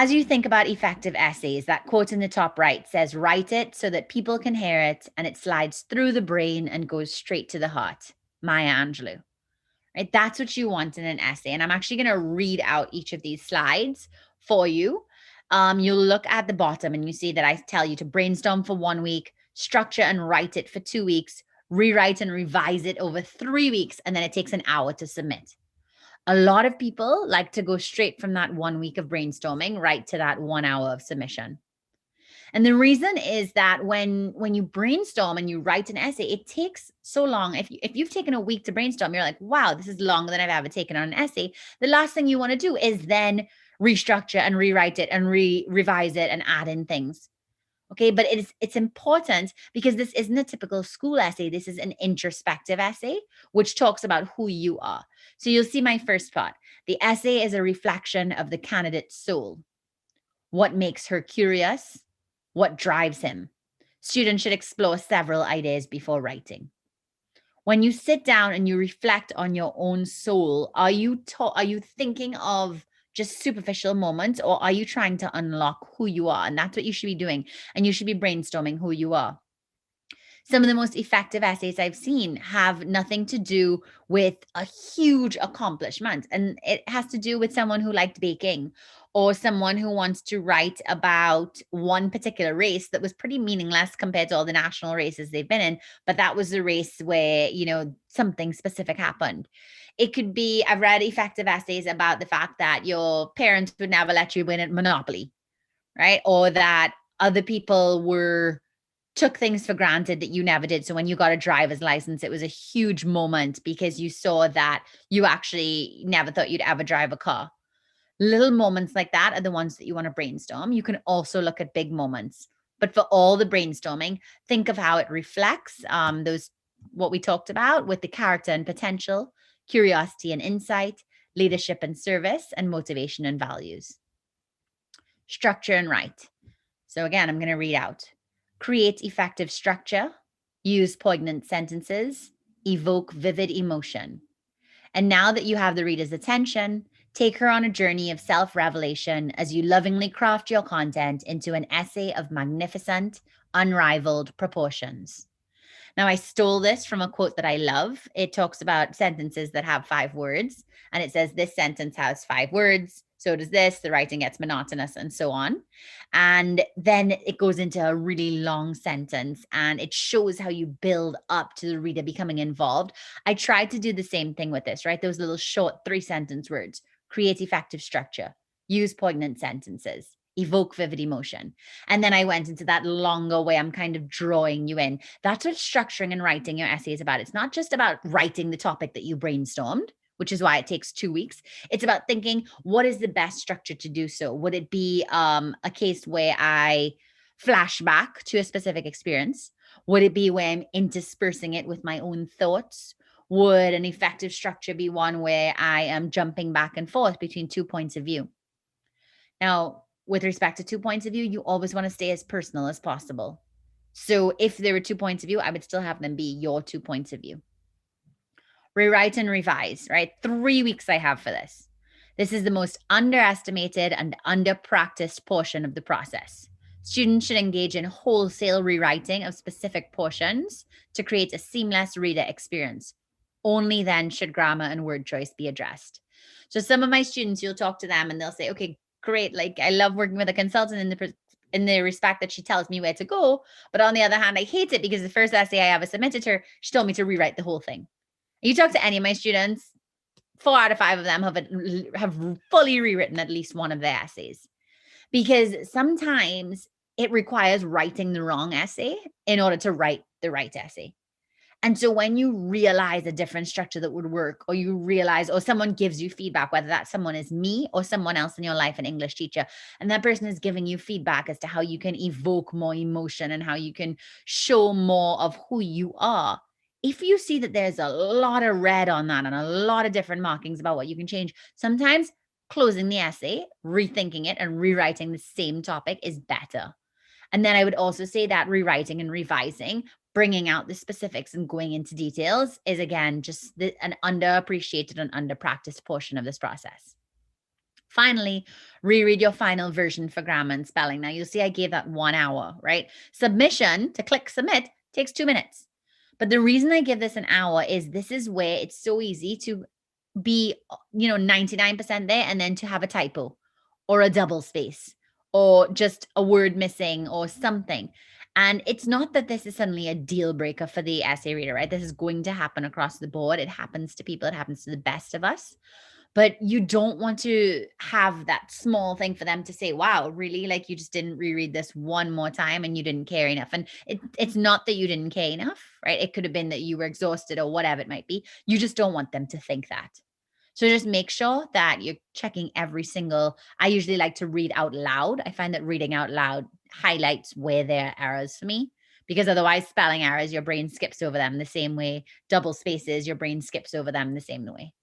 as you think about effective essays, that quote in the top right says, write it so that people can hear it and it slides through the brain and goes straight to the heart. Maya Angelou. Right? That's what you want in an essay. And I'm actually going to read out each of these slides for you. You'll look at the bottom and you see that I tell you to brainstorm for 1 week, structure and write it for 2 weeks, rewrite and revise it over 3 weeks, and then it takes an hour to submit. A lot of people like to go straight from that 1 week of brainstorming right to that 1 hour of submission. And the reason is that when you brainstorm and you write an essay, it takes so long. If you've taken a week to brainstorm, you're like, wow, this is longer than I've ever taken on an essay. The last thing you want to do is then restructure and rewrite it and revise it and add in things. Okay, but it's important because this isn't a typical school essay. This is an introspective essay, which talks about who you are. So you'll see my first part. The essay is a reflection of the candidate's soul. What makes her curious? What drives him? Students should explore several ideas before writing. When you sit down and you reflect on your own soul, are you thinking of just superficial moments, or are you trying to unlock who you are? And that's what you should be doing. And you should be brainstorming who you are. Some of the most effective essays I've seen have nothing to do with a huge accomplishment. And it has to do with someone who liked baking, or someone who wants to write about one particular race that was pretty meaningless compared to all the national races they've been in. But that was the race where, something specific happened. It could be, I've read effective essays about the fact that your parents would never let you win at Monopoly, right? Or that other people took things for granted that you never did. So when you got a driver's license, it was a huge moment because you saw that you actually never thought you'd ever drive a car. Little moments like that are the ones that you want to brainstorm. You can also look at big moments. But for all the brainstorming, think of how it reflects what we talked about with the character and potential, curiosity and insight, leadership and service, and motivation and values. Structure and write. So again, I'm going to read out. Create effective structure, use poignant sentences, evoke vivid emotion. And now that you have the reader's attention, take her on a journey of self-revelation as you lovingly craft your content into an essay of magnificent, unrivaled proportions. Now, I stole this from a quote that I love. It talks about sentences that have 5 words, and it says this sentence has 5 words. So does this, the writing gets monotonous, and so on. And then it goes into a really long sentence, and it shows how you build up to the reader becoming involved. I tried to do the same thing with this, right? Those little short 3-sentence words. Create effective structure. Use poignant sentences. Evoke vivid emotion. And then I went into that longer way. I'm kind of drawing you in. That's what structuring and writing your essay is about. It's not just about writing the topic that you brainstormed, which is why it takes 2 weeks. It's about thinking, what is the best structure to do so? Would it be a case where I flash back to a specific experience? Would it be where I'm interspersing it with my own thoughts? Would an effective structure be one where I am jumping back and forth between 2 points of view? Now, with respect to 2 points of view, you always want to stay as personal as possible. So if there were 2 points of view, I would still have them be your 2 points of view. Rewrite and revise, right? 3 weeks I have for this. This is the most underestimated and under-practiced portion of the process. Students should engage in wholesale rewriting of specific portions to create a seamless reader experience. Only then should grammar and word choice be addressed. So some of my students, you'll talk to them and they'll say, okay, great. Like, I love working with a consultant in the respect that she tells me where to go. But on the other hand, I hate it because the first essay I ever submitted to her, she told me to rewrite the whole thing. You talk to any of my students, 4 out of 5 of them have fully rewritten at least one of their essays, because sometimes it requires writing the wrong essay in order to write the right essay. And so when you realize a different structure that would work, or you realize, or someone gives you feedback, whether that someone is me or someone else in your life, an English teacher, and that person is giving you feedback as to how you can evoke more emotion and how you can show more of who you are. If you see that there's a lot of red on that and a lot of different markings about what you can change, sometimes closing the essay, rethinking it, and rewriting the same topic is better. And then I would also say that rewriting and revising, bringing out the specifics and going into details, is again just an underappreciated and underpracticed portion of this process. Finally, reread your final version for grammar and spelling. Now you'll see I gave that 1 hour, right? Submission to click submit takes 2 minutes. But the reason I give this an hour is this is where it's so easy to be, 99% there and then to have a typo or a double space or just a word missing or something. And it's not that this is suddenly a deal breaker for the essay reader, right? This is going to happen across the board. It happens to people, it happens to the best of us. But you don't want to have that small thing for them to say, wow, really? Like you just didn't reread this one more time and you didn't care enough. And it's not that you didn't care enough, right? It could have been that you were exhausted or whatever it might be. You just don't want them to think that. So just make sure that you're checking every single, I usually like to read out loud. I find that reading out loud highlights where there are errors for me, because otherwise spelling errors, your brain skips over them the same way. Double spaces, your brain skips over them the same way.